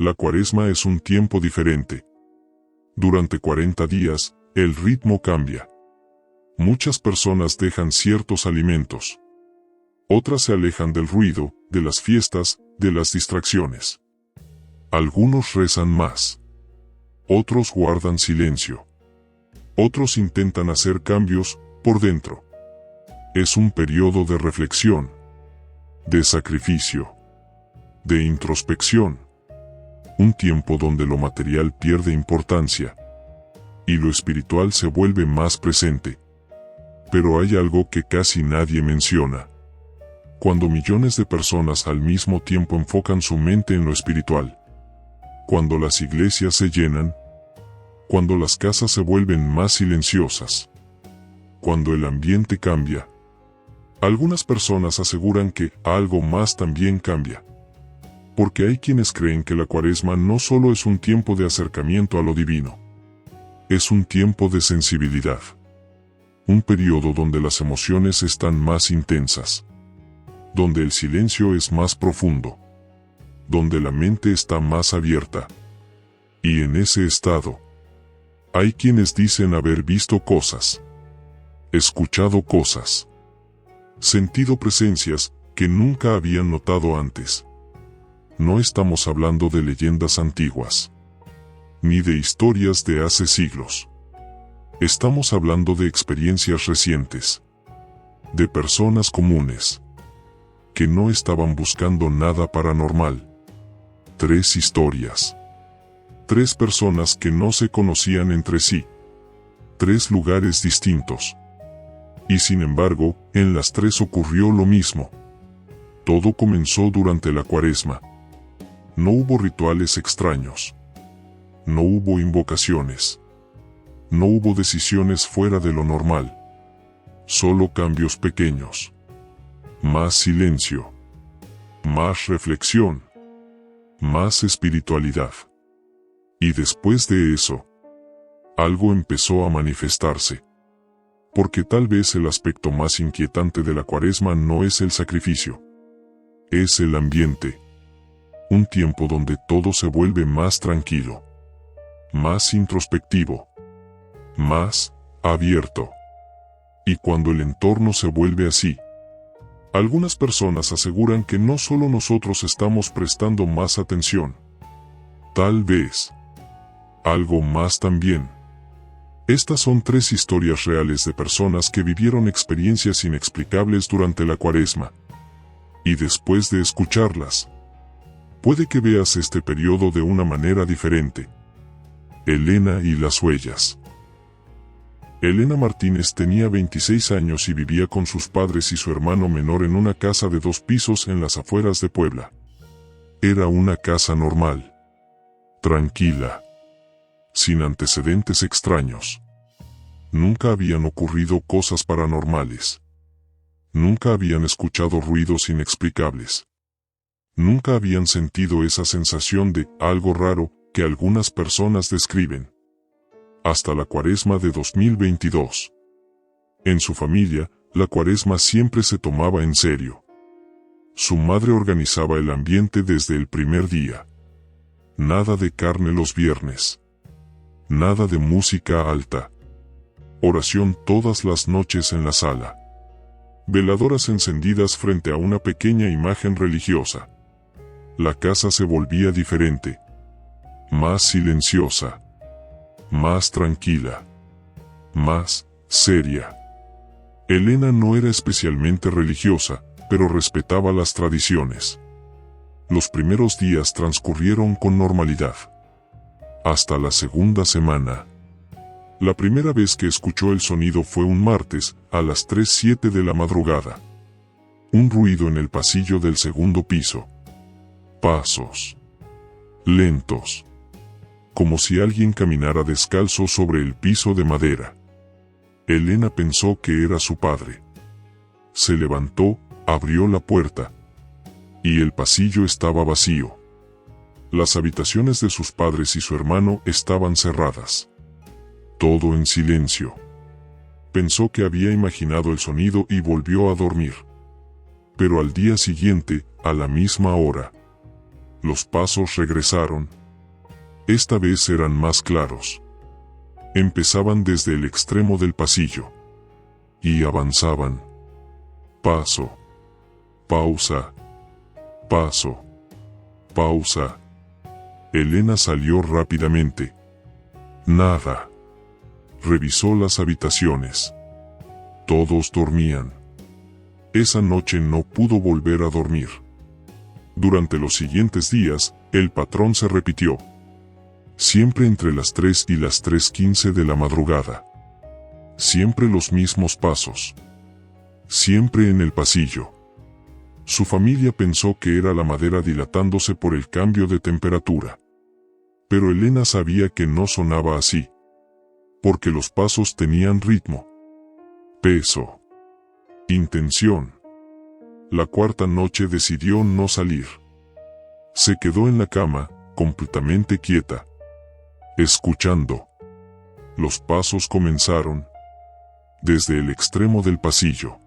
La Cuaresma es un tiempo diferente. Durante 40 días, el ritmo cambia. Muchas personas dejan ciertos alimentos. Otras se alejan del ruido, de las fiestas, de las distracciones. Algunos rezan más. Otros guardan silencio. Otros intentan hacer cambios por dentro. Es un periodo de reflexión, de sacrificio, de introspección. Un tiempo donde lo material pierde importancia y lo espiritual se vuelve más presente. Pero hay algo que casi nadie menciona. Cuando millones de personas al mismo tiempo enfocan su mente en lo espiritual, cuando las iglesias se llenan, cuando las casas se vuelven más silenciosas, cuando el ambiente cambia, algunas personas aseguran que algo más también cambia. Porque hay quienes creen que la Cuaresma no solo es un tiempo de acercamiento a lo divino, es un tiempo de sensibilidad. Un periodo donde las emociones están más intensas, donde el silencio es más profundo, donde la mente está más abierta. Y en ese estado, hay quienes dicen haber visto cosas, escuchado cosas, sentido presencias que nunca habían notado antes. No estamos hablando de leyendas antiguas, ni de historias de hace siglos. Estamos hablando de experiencias recientes, de personas comunes, que no estaban buscando nada paranormal. 3 historias. 3 personas que no se conocían entre sí. 3 lugares distintos. Y sin embargo, en las 3 ocurrió lo mismo. Todo comenzó durante la Cuaresma. No hubo rituales extraños. No hubo invocaciones. No hubo decisiones fuera de lo normal. Solo cambios pequeños. Más silencio. Más reflexión. Más espiritualidad. Y después de eso, algo empezó a manifestarse. Porque tal vez el aspecto más inquietante de la Cuaresma no es el sacrificio. Es el ambiente. Un tiempo donde todo se vuelve más tranquilo, más introspectivo, más abierto. Y cuando el entorno se vuelve así, algunas personas aseguran que no solo nosotros estamos prestando más atención, tal vez algo más también. Estas son 3 historias reales de personas que vivieron experiencias inexplicables durante la Cuaresma. Y después de escucharlas, puede que veas este periodo de una manera diferente. Elena y las huellas. Elena Martínez tenía 26 años y vivía con sus padres y su hermano menor en una casa de 2 pisos en las afueras de Puebla. Era una casa normal, tranquila, sin antecedentes extraños. Nunca habían ocurrido cosas paranormales. Nunca habían escuchado ruidos inexplicables. Nunca habían sentido esa sensación de algo raro que algunas personas describen. Hasta la Cuaresma de 2022. En su familia, la Cuaresma siempre se tomaba en serio. Su madre organizaba el ambiente desde el primer día. Nada de carne los viernes. Nada de música alta. Oración todas las noches en la sala. Veladoras encendidas frente a una pequeña imagen religiosa. La casa se volvía diferente. Más silenciosa. Más tranquila. Más seria. Elena no era especialmente religiosa, pero respetaba las tradiciones. Los primeros días transcurrieron con normalidad. Hasta la segunda semana. La primera vez que escuchó el sonido fue un martes, a las 3:07 de la madrugada. Un ruido en el pasillo del segundo piso. Pasos. Lentos. Como si alguien caminara descalzo sobre el piso de madera. Elena pensó que era su padre. Se levantó, abrió la puerta. Y el pasillo estaba vacío. Las habitaciones de sus padres y su hermano estaban cerradas. Todo en silencio. Pensó que había imaginado el sonido y volvió a dormir. Pero al día siguiente, a la misma hora, Los pasos regresaron. Esta vez eran más claros. Empezaban desde el extremo del pasillo. Y avanzaban. Paso. Pausa. Paso. Pausa. Elena salió rápidamente. Nada. Revisó las habitaciones. Todos dormían. Esa noche no pudo volver a dormir. Durante los siguientes días, el patrón se repitió. Siempre entre las 3 y las 3:15 de la madrugada. Siempre los mismos pasos. Siempre en el pasillo. Su familia pensó que era la madera dilatándose por el cambio de temperatura. Pero Elena sabía que no sonaba así. Porque los pasos tenían ritmo. Peso. Intención. La cuarta noche decidió no salir. Se quedó en la cama, completamente quieta. Escuchando. Los pasos comenzaron. Desde el extremo del pasillo.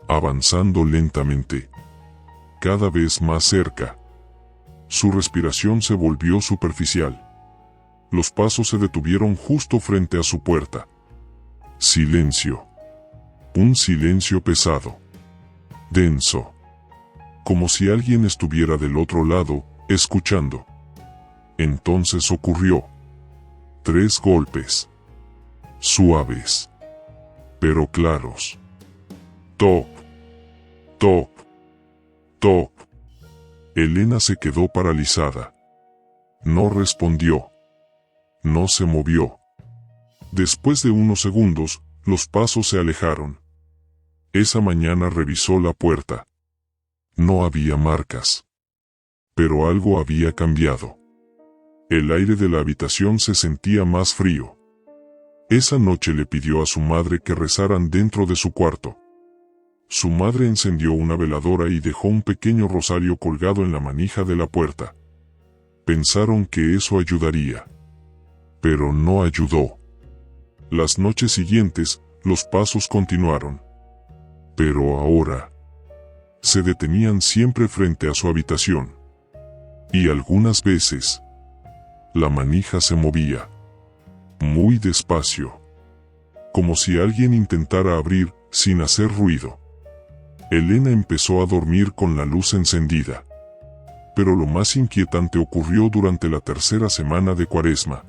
Avanzando lentamente. Cada vez más cerca. Su respiración se volvió superficial. Los pasos se detuvieron justo frente a su puerta. Silencio. Un silencio pesado. Denso. Como si alguien estuviera del otro lado, escuchando. Entonces ocurrió. 3 golpes. Suaves. Pero claros. Top. Top. Top. Elena se quedó paralizada. No respondió. No se movió. Después de unos segundos, los pasos se alejaron. Esa mañana revisó la puerta. No había marcas. Pero algo había cambiado. El aire de la habitación se sentía más frío. Esa noche le pidió a su madre que rezaran dentro de su cuarto. Su madre encendió una veladora y dejó un pequeño rosario colgado en la manija de la puerta. Pensaron que eso ayudaría. Pero no ayudó. Las noches siguientes, los pasos continuaron. Pero ahora, se detenían siempre frente a su habitación. Y algunas veces, la manija se movía. Muy despacio. Como si alguien intentara abrir, sin hacer ruido. Elena empezó a dormir con la luz encendida. Pero lo más inquietante ocurrió durante la tercera semana de Cuaresma.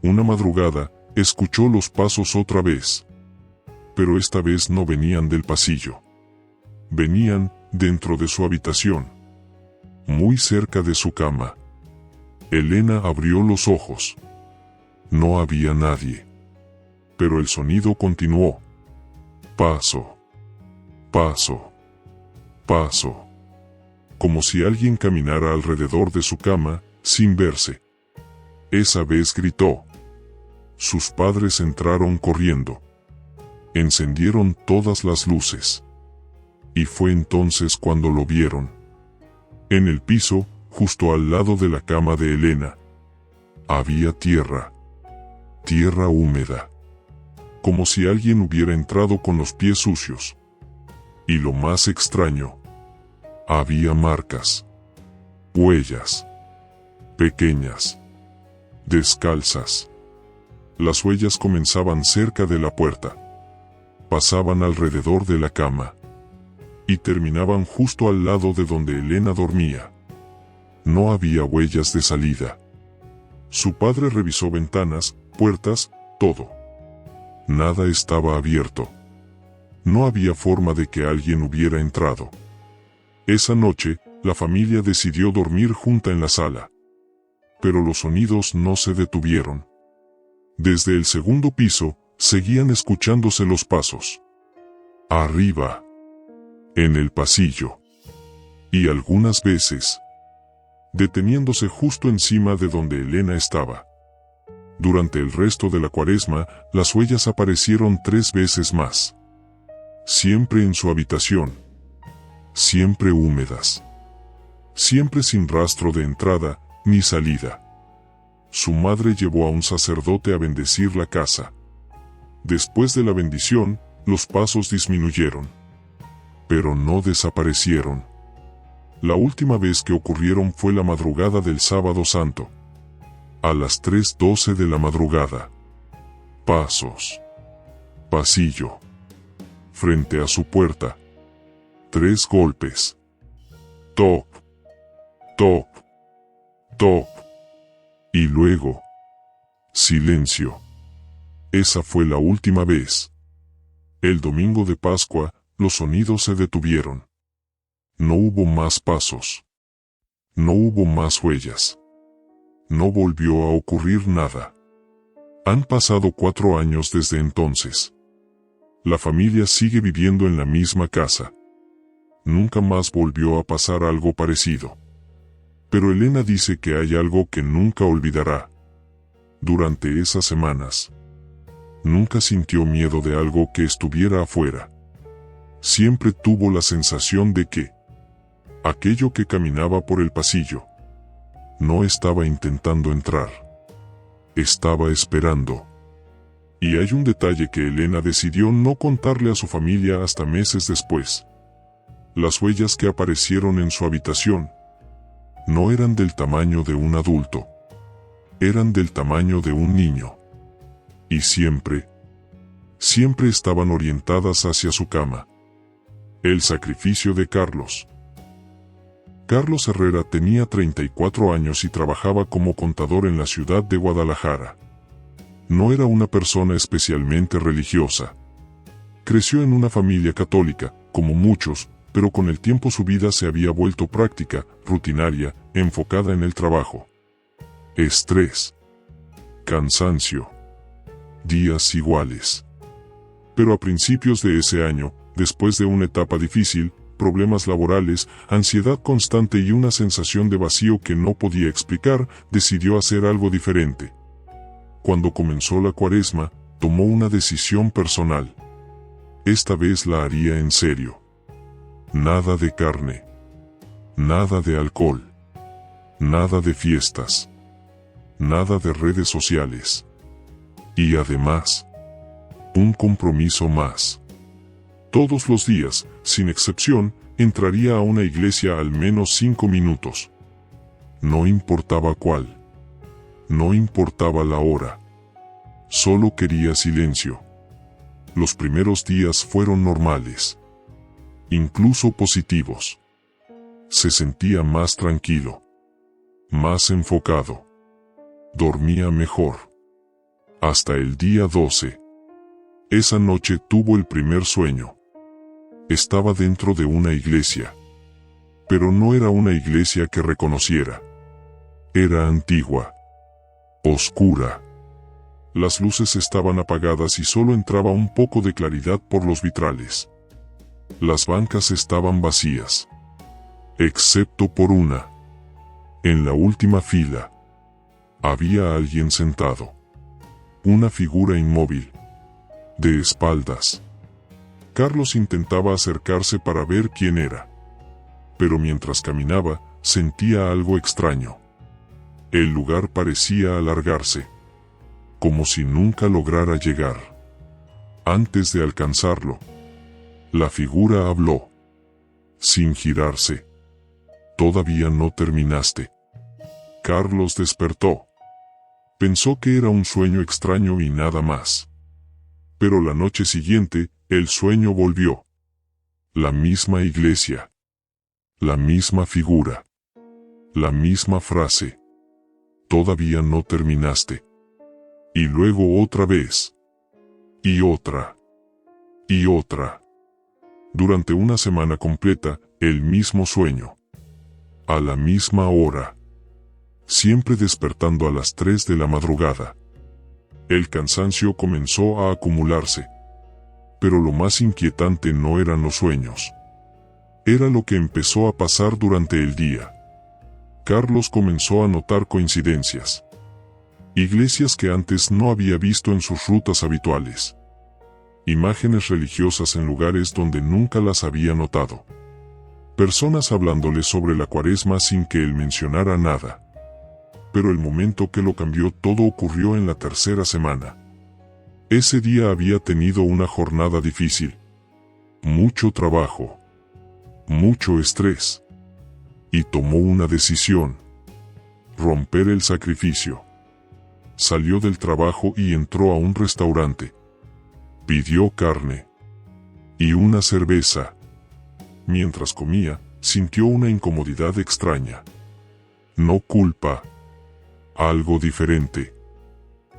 Una madrugada, escuchó los pasos otra vez. Pero esta vez no venían del pasillo. Venían dentro de su habitación. Muy cerca de su cama. Elena abrió los ojos. No había nadie. Pero el sonido continuó. Paso. Paso. Paso. Como si alguien caminara alrededor de su cama, sin verse. Esa vez gritó. Sus padres entraron corriendo. Encendieron todas las luces. Y fue entonces cuando lo vieron. En el piso, justo al lado de la cama de Elena. Había tierra. Tierra húmeda. Como si alguien hubiera entrado con los pies sucios. Y lo más extraño. Había marcas. Huellas. Pequeñas. Descalzas. Las huellas comenzaban cerca de la puerta. Pasaban alrededor de la cama. Y terminaban justo al lado de donde Elena dormía. No había huellas de salida. Su padre revisó ventanas, puertas, todo. Nada estaba abierto. No había forma de que alguien hubiera entrado. Esa noche, la familia decidió dormir junta en la sala. Pero los sonidos no se detuvieron. Desde el segundo piso, seguían escuchándose los pasos. Arriba. En el pasillo. Y algunas veces, deteniéndose justo encima de donde Elena estaba. Durante el resto de la Cuaresma, las huellas aparecieron 3 veces más. Siempre en su habitación. Siempre húmedas. Siempre sin rastro de entrada ni salida. Su madre llevó a un sacerdote a bendecir la casa. Después de la bendición, los pasos disminuyeron. Pero no desaparecieron. La última vez que ocurrieron fue la madrugada del Sábado Santo. A las 3:12 de la madrugada. Pasos. Pasillo. Frente a su puerta. 3 golpes. Top. Top. Top. Y luego. Silencio. Esa fue la última vez. El domingo de Pascua, los sonidos se detuvieron. No hubo más pasos. No hubo más huellas. No volvió a ocurrir nada. Han pasado 4 años desde entonces. La familia sigue viviendo en la misma casa. Nunca más volvió a pasar algo parecido. Pero Elena dice que hay algo que nunca olvidará. Durante esas semanas, nunca sintió miedo de algo que estuviera afuera. Siempre tuvo la sensación de que aquello que caminaba por el pasillo no estaba intentando entrar. Estaba esperando. Y hay un detalle que Elena decidió no contarle a su familia hasta meses después. Las huellas que aparecieron en su habitación no eran del tamaño de un adulto. Eran del tamaño de un niño. Y siempre estaban orientadas hacia su cama. El sacrificio de Carlos. Carlos Herrera tenía 34 años y trabajaba como contador en la ciudad de Guadalajara. No era una persona especialmente religiosa. Creció en una familia católica, como muchos, pero con el tiempo su vida se había vuelto práctica, rutinaria, enfocada en el trabajo. Estrés. Cansancio. Días iguales. Pero a principios de ese año, después de una etapa difícil, problemas laborales, ansiedad constante y una sensación de vacío que no podía explicar, decidió hacer algo diferente. Cuando comenzó la Cuaresma, tomó una decisión personal. Esta vez la haría en serio. Nada de carne. Nada de alcohol. Nada de fiestas. Nada de redes sociales. Y además, un compromiso más. Todos los días, sin excepción, entraría a una iglesia al menos 5 minutos. No importaba cuál. No importaba la hora. Solo quería silencio. Los primeros días fueron normales. Incluso positivos. Se sentía más tranquilo. Más enfocado. Dormía mejor. Hasta el día 12. Esa noche tuvo el primer sueño. Estaba dentro de una iglesia. Pero no era una iglesia que reconociera. Era antigua. Oscura. Las luces estaban apagadas y solo entraba un poco de claridad por los vitrales. Las bancas estaban vacías. Excepto por una. En la última fila. Había alguien sentado. Una figura inmóvil. De espaldas. Carlos intentaba acercarse para ver quién era. Pero mientras caminaba, sentía algo extraño. El lugar parecía alargarse. Como si nunca lograra llegar. Antes de alcanzarlo, la figura habló. Sin girarse. Todavía no terminaste. Carlos despertó. Pensó que era un sueño extraño y nada más. Pero la noche siguiente, el sueño volvió. La misma iglesia. La misma figura. La misma frase. Todavía no terminaste. Y luego otra vez. Y otra. Y otra. Durante una semana completa, el mismo sueño. A la misma hora. Siempre despertando a las 3 de la madrugada. El cansancio comenzó a acumularse. Pero lo más inquietante no eran los sueños. Era lo que empezó a pasar durante el día. Carlos comenzó a notar coincidencias. Iglesias que antes no había visto en sus rutas habituales. Imágenes religiosas en lugares donde nunca las había notado. Personas hablándole sobre la Cuaresma sin que él mencionara nada. Pero el momento que lo cambió todo ocurrió en la tercera semana. Ese día había tenido una jornada difícil. Mucho trabajo. Mucho estrés. Y tomó una decisión: romper el sacrificio. Salió del trabajo y entró a un restaurante. Pidió carne y una cerveza. Mientras comía, sintió una incomodidad extraña. No culpa. Algo diferente.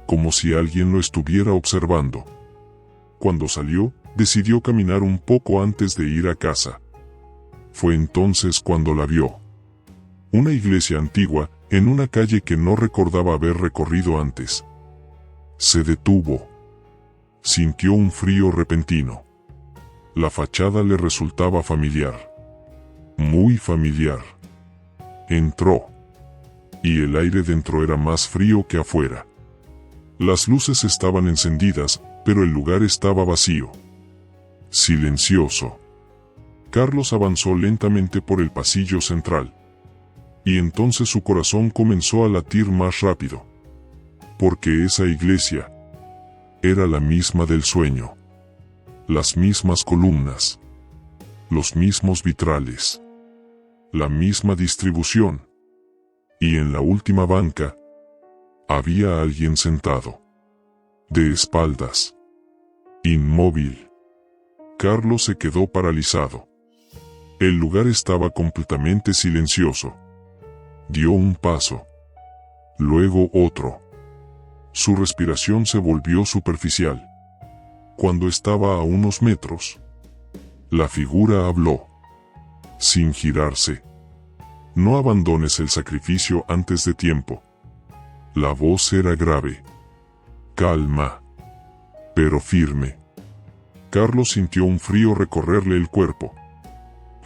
Como si alguien lo estuviera observando. Cuando salió, decidió caminar un poco antes de ir a casa. Fue entonces cuando la vio. Una iglesia antigua, en una calle que no recordaba haber recorrido antes. Se detuvo. Sintió un frío repentino. La fachada le resultaba familiar. Muy familiar. Entró. Y el aire dentro era más frío que afuera. Las luces estaban encendidas, pero el lugar estaba vacío. Silencioso. Carlos avanzó lentamente por el pasillo central. Y entonces su corazón comenzó a latir más rápido. Porque esa iglesia era la misma del sueño. Las mismas columnas. Los mismos vitrales. La misma distribución. Y en la última banca había alguien sentado. De espaldas. Inmóvil. Carlos se quedó paralizado. El lugar estaba completamente silencioso. Dio un paso. Luego otro. Su respiración se volvió superficial. Cuando estaba a unos metros, la figura habló. Sin girarse. No abandones el sacrificio antes de tiempo. La voz era grave. Calma. Pero firme. Carlos sintió un frío recorrerle el cuerpo.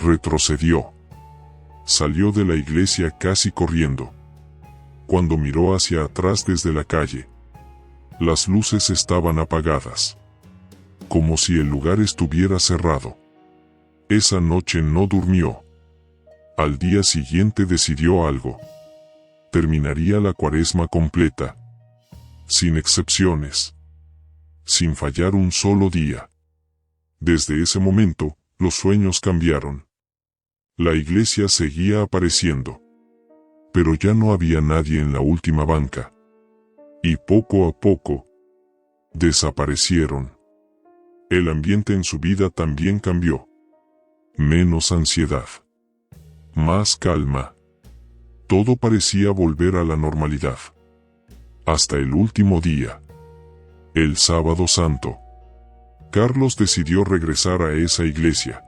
Retrocedió. Salió de la iglesia casi corriendo. Cuando miró hacia atrás desde la calle, las luces estaban apagadas. Como si el lugar estuviera cerrado. Esa noche no durmió. Al día siguiente decidió algo. Terminaría la cuaresma completa. Sin excepciones. Sin fallar un solo día. Desde ese momento, los sueños cambiaron. La iglesia seguía apareciendo. Pero ya no había nadie en la última banca. Y poco a poco, desaparecieron. El ambiente en su vida también cambió. Menos ansiedad. Más calma. Todo parecía volver a la normalidad. Hasta el último día. El sábado santo. Carlos decidió regresar a esa iglesia.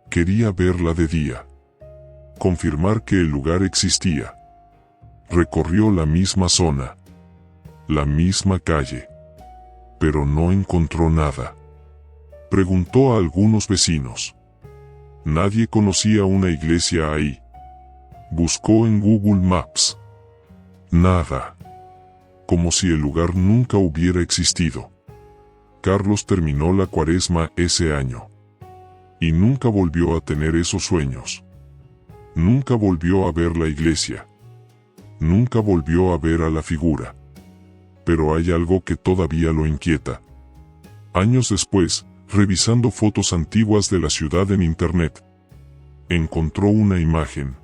Quería verla de día. Confirmar que el lugar existía. Recorrió la misma zona. La misma calle. Pero no encontró nada. Preguntó a algunos vecinos. Nadie conocía una iglesia ahí. Buscó en Google Maps. Nada. Como si el lugar nunca hubiera existido. Carlos terminó la cuaresma ese año. Y nunca volvió a tener esos sueños. Nunca volvió a ver la iglesia. Nunca volvió a ver a la figura. Pero hay algo que todavía lo inquieta. Años después, revisando fotos antiguas de la ciudad en internet, encontró una imagen.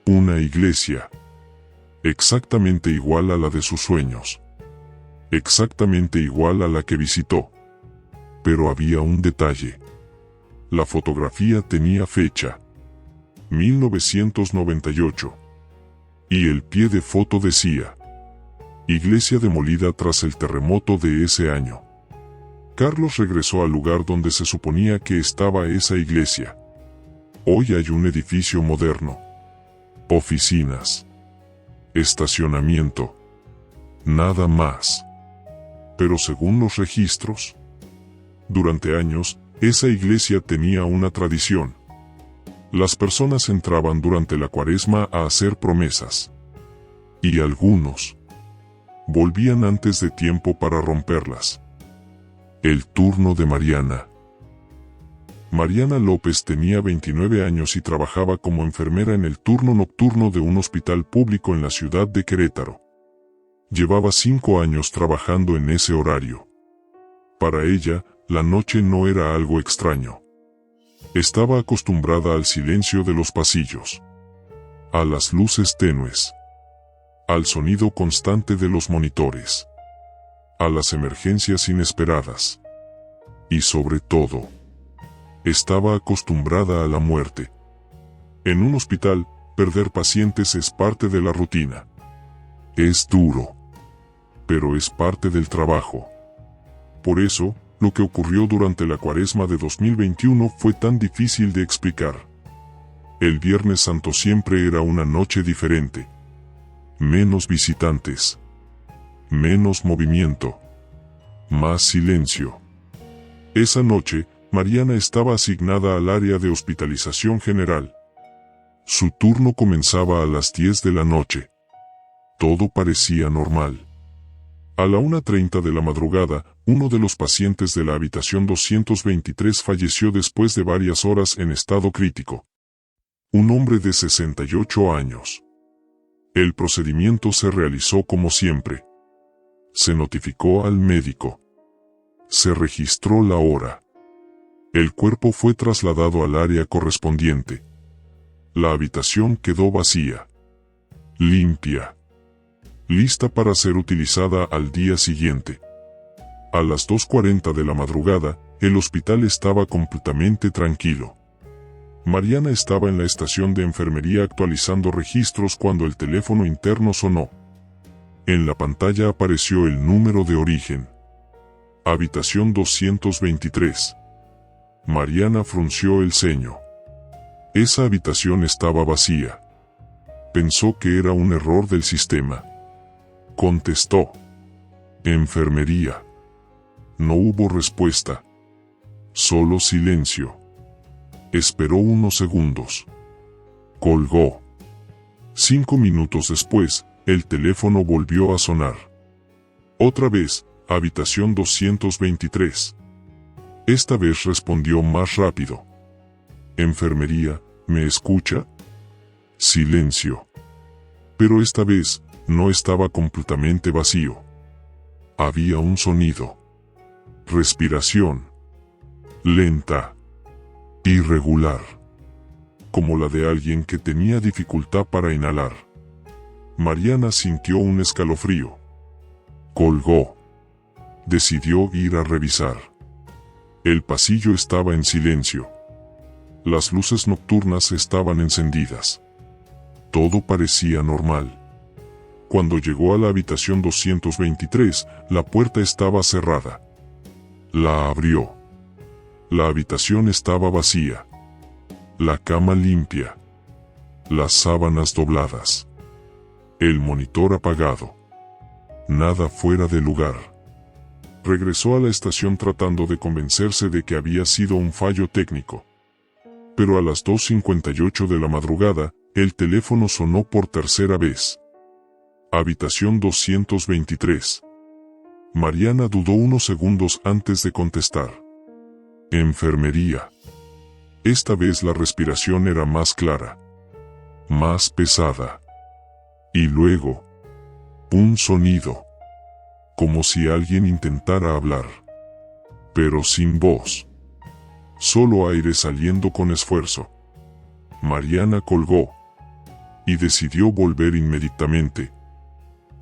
Una iglesia. Exactamente igual a la de sus sueños. Exactamente igual a la que visitó. Pero había un detalle. La fotografía tenía fecha. 1998. Y el pie de foto decía: iglesia demolida tras el terremoto de ese año. Carlos regresó al lugar donde se suponía que estaba esa iglesia. Hoy hay un edificio moderno. Oficinas. Estacionamiento. Nada más. Pero según los registros, durante años, esa iglesia tenía una tradición. Las personas entraban durante la cuaresma a hacer promesas. Y algunos volvían antes de tiempo para romperlas. El turno de Mariana. Mariana López tenía 29 años y trabajaba como enfermera en el turno nocturno de un hospital público en la ciudad de Querétaro. Llevaba 5 años trabajando en ese horario. Para ella, la noche no era algo extraño. Estaba acostumbrada al silencio de los pasillos. a las luces tenues, al sonido constante de los monitores, a las emergencias inesperadas. Y sobre todo, estaba acostumbrada a la muerte. En un hospital, perder pacientes es parte de la rutina. Es duro, pero es parte del trabajo. Por eso, lo que ocurrió durante la Cuaresma de 2021 fue tan difícil de explicar. El Viernes Santo siempre era una noche diferente. Menos visitantes, menos movimiento, más silencio. Esa noche, Mariana estaba asignada al área de hospitalización general. Su turno comenzaba a las 10 de la noche. Todo parecía normal. A la 1:30 de la madrugada, uno de los pacientes de la habitación 223 falleció después de varias horas en estado crítico. Un hombre de 68 años. El procedimiento se realizó como siempre. Se notificó al médico. Se registró la hora. El cuerpo fue trasladado al área correspondiente. La habitación quedó vacía. Limpia. Lista para ser utilizada al día siguiente. A las 2:40 de la madrugada, el hospital estaba completamente tranquilo. Mariana estaba en la estación de enfermería actualizando registros cuando el teléfono interno sonó. En la pantalla apareció el número de origen. Habitación 223. Mariana frunció el ceño. Esa habitación estaba vacía. Pensó que era un error del sistema. Contestó. Enfermería. No hubo respuesta. Solo silencio. Esperó unos segundos. Colgó. 5 minutos después, el teléfono volvió a sonar. Otra vez, habitación 223. Esta vez respondió más rápido. Enfermería, ¿me escucha? Silencio. Pero esta vez, no estaba completamente vacío. Había un sonido. Respiración. Lenta. Irregular. Como la de alguien que tenía dificultad para inhalar. Mariana sintió un escalofrío. Colgó. Decidió ir a revisar. El pasillo estaba en silencio. Las luces nocturnas estaban encendidas. Todo parecía normal. Cuando llegó a la habitación 223, la puerta estaba cerrada. La abrió. La habitación estaba vacía. La cama limpia. Las sábanas dobladas. El monitor apagado. Nada fuera de lugar. Regresó a la estación tratando de convencerse de que había sido un fallo técnico. Pero a las 2:58 de la madrugada, el teléfono sonó por tercera vez. Habitación 223. Mariana dudó unos segundos antes de contestar. Enfermería. Esta vez la respiración era más clara. Más pesada. Y luego, un sonido. Como si alguien intentara hablar. Pero sin voz. Solo aire saliendo con esfuerzo. Mariana colgó. Y decidió volver inmediatamente.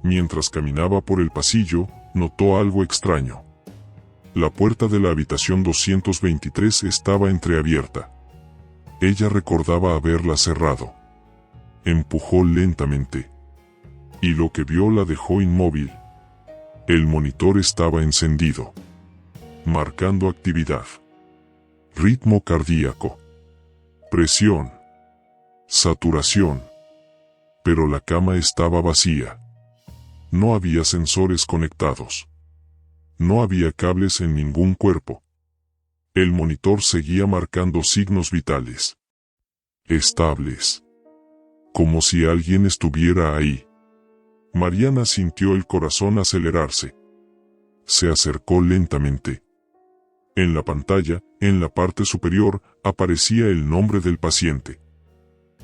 Mientras caminaba por el pasillo, notó algo extraño. La puerta de la habitación 223 estaba entreabierta. Ella recordaba haberla cerrado. Empujó lentamente. Y lo que vio la dejó inmóvil. El monitor estaba encendido. Marcando actividad. Ritmo cardíaco. Presión. Saturación. Pero la cama estaba vacía. No había sensores conectados. No había cables en ningún cuerpo. El monitor seguía marcando signos vitales. Estables. Como si alguien estuviera ahí. Mariana sintió el corazón acelerarse. Se acercó lentamente. En la pantalla, en la parte superior, aparecía el nombre del paciente.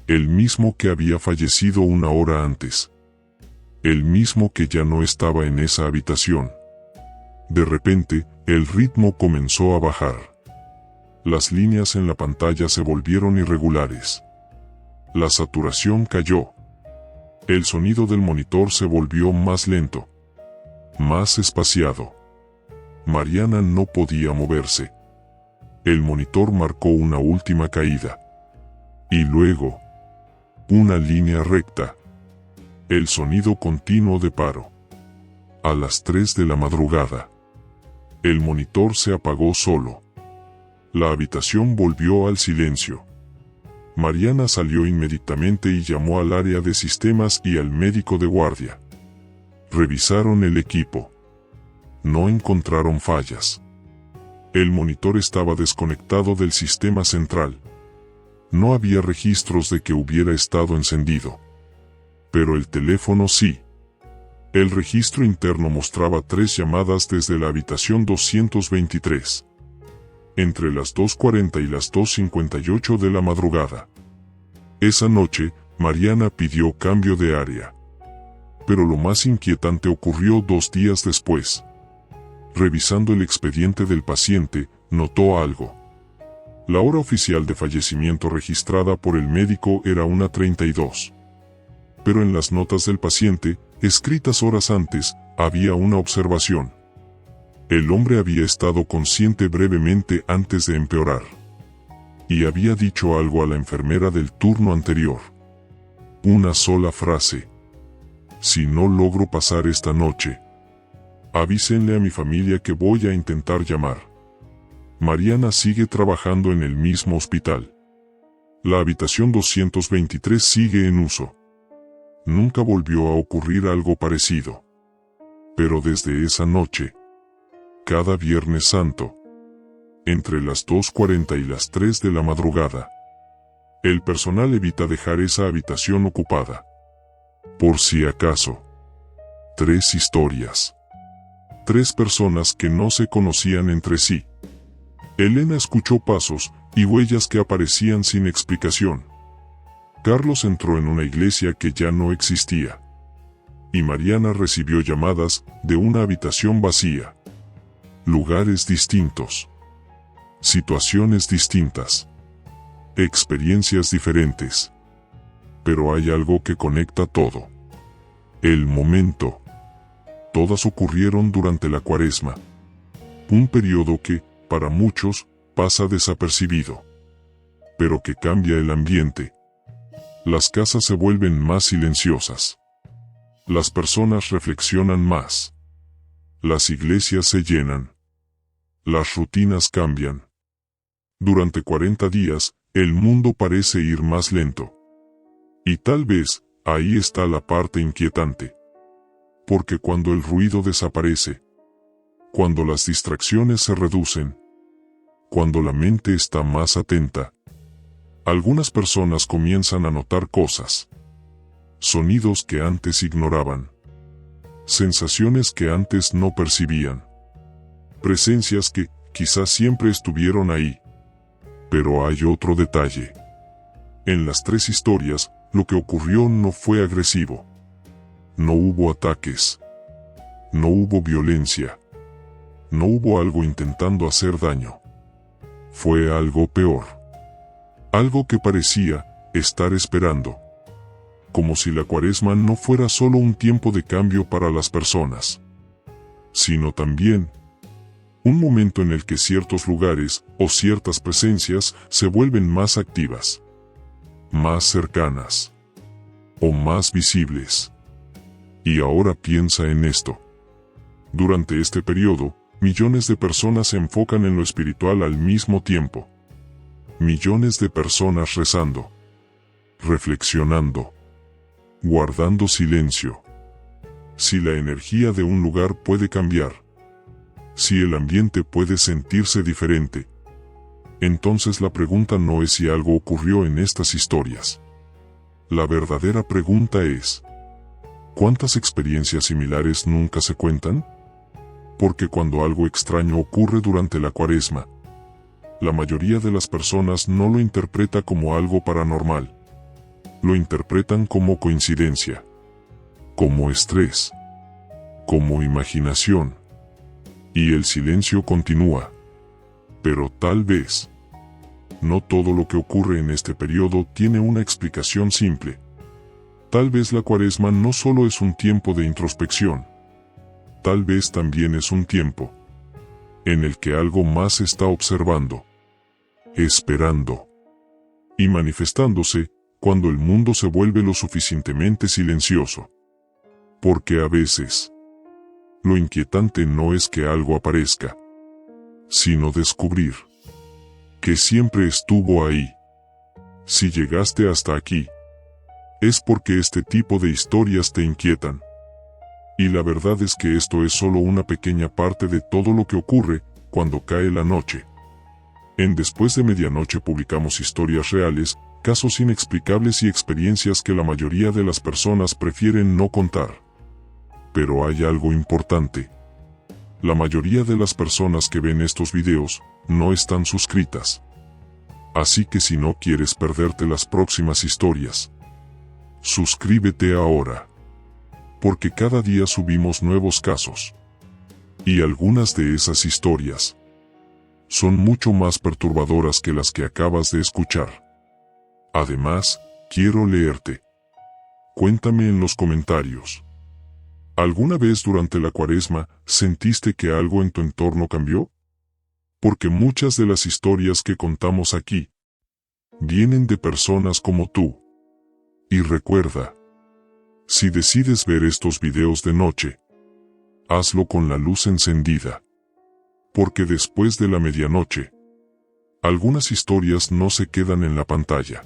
El mismo que había fallecido una hora antes. El mismo que ya no estaba en esa habitación. De repente, el ritmo comenzó a bajar. Las líneas en la pantalla se volvieron irregulares. La saturación cayó. El sonido del monitor se volvió más lento, más espaciado. Mariana no podía moverse. El monitor marcó una última caída. Y luego, una línea recta. El sonido continuo de paro. A las 3 de la madrugada. El monitor se apagó solo. La habitación volvió al silencio. Mariana salió inmediatamente y llamó al área de sistemas y al médico de guardia. Revisaron el equipo. No encontraron fallas. El monitor estaba desconectado del sistema central. No había registros de que hubiera estado encendido. Pero el teléfono sí. El registro interno mostraba 3 llamadas desde la habitación 223. Entre las 2:40 y las 2:58 de la madrugada. Esa noche, Mariana pidió cambio de área. Pero lo más inquietante ocurrió 2 días después. Revisando el expediente del paciente, notó algo. La hora oficial de fallecimiento registrada por el médico era 1:32. Pero en las notas del paciente, escritas horas antes, había una observación. El hombre había estado consciente brevemente antes de empeorar. Y había dicho algo a la enfermera del turno anterior. Una sola frase. Si no logro pasar esta noche, avísenle a mi familia que voy a intentar llamar. Mariana sigue trabajando en el mismo hospital. La habitación 223 sigue en uso. Nunca volvió a ocurrir algo parecido. Pero desde esa noche, cada Viernes Santo, entre las 2:40 y las 3 de la madrugada, el personal evita dejar esa habitación ocupada. Por si acaso. 3 historias. 3 personas que no se conocían entre sí. Elena escuchó pasos y huellas que aparecían sin explicación. Carlos entró en una iglesia que ya no existía. Y Mariana recibió llamadas de una habitación vacía. Lugares distintos. Situaciones distintas. Experiencias diferentes. Pero hay algo que conecta todo. El momento. Todas ocurrieron durante la Cuaresma. Un periodo que, para muchos, pasa desapercibido. Pero que cambia el ambiente. Las casas se vuelven más silenciosas. Las personas reflexionan más. Las iglesias se llenan. Las rutinas cambian. Durante 40 días, el mundo parece ir más lento. Y tal vez, ahí está la parte inquietante. Porque cuando el ruido desaparece, cuando las distracciones se reducen, cuando la mente está más atenta, algunas personas comienzan a notar cosas. Sonidos que antes ignoraban. Sensaciones que antes no percibían. Presencias que, quizás siempre estuvieron ahí. Pero hay otro detalle. En las 3 historias, lo que ocurrió no fue agresivo. No hubo ataques. No hubo violencia. No hubo algo intentando hacer daño. Fue algo peor. Algo que parecía estar esperando. Como si la Cuaresma no fuera solo un tiempo de cambio para las personas, sino también un momento en el que ciertos lugares o ciertas presencias se vuelven más activas, más cercanas o más visibles. Y ahora piensa en esto. Durante este periodo, millones de personas se enfocan en lo espiritual al mismo tiempo. Millones de personas rezando, reflexionando, guardando silencio. Si la energía de un lugar puede cambiar, si el ambiente puede sentirse diferente, entonces la pregunta no es si algo ocurrió en estas historias. La verdadera pregunta es, ¿cuántas experiencias similares nunca se cuentan? Porque cuando algo extraño ocurre durante la Cuaresma, la mayoría de las personas no lo interpreta como algo paranormal. Lo interpretan como coincidencia, como estrés, como imaginación. Y el silencio continúa. Pero tal vez, No todo lo que ocurre en este periodo tiene una explicación simple. Tal vez la Cuaresma no solo es un tiempo de introspección. Tal vez también es un tiempo en el que algo más está observando, esperando y manifestándose cuando el mundo se vuelve lo suficientemente silencioso. Porque a veces, lo inquietante no es que algo aparezca, sino descubrir que siempre estuvo ahí. Si llegaste hasta aquí, es porque este tipo de historias te inquietan. Y la verdad es que esto es solo una pequeña parte de todo lo que ocurre cuando cae la noche. En Después de Medianoche publicamos historias reales, casos inexplicables y experiencias que la mayoría de las personas prefieren no contar. Pero hay algo importante. La mayoría de las personas que ven estos videos no están suscritas. Así que si no quieres perderte las próximas historias, suscríbete ahora. Porque cada día subimos nuevos casos. Y algunas de esas historias son mucho más perturbadoras que las que acabas de escuchar. Además, quiero leerte. Cuéntame en los comentarios. ¿Alguna vez durante la Cuaresma sentiste que algo en tu entorno cambió? Porque muchas de las historias que contamos aquí vienen de personas como tú. Y recuerda, si decides ver estos videos de noche, hazlo con la luz encendida. Porque después de la medianoche, algunas historias no se quedan en la pantalla.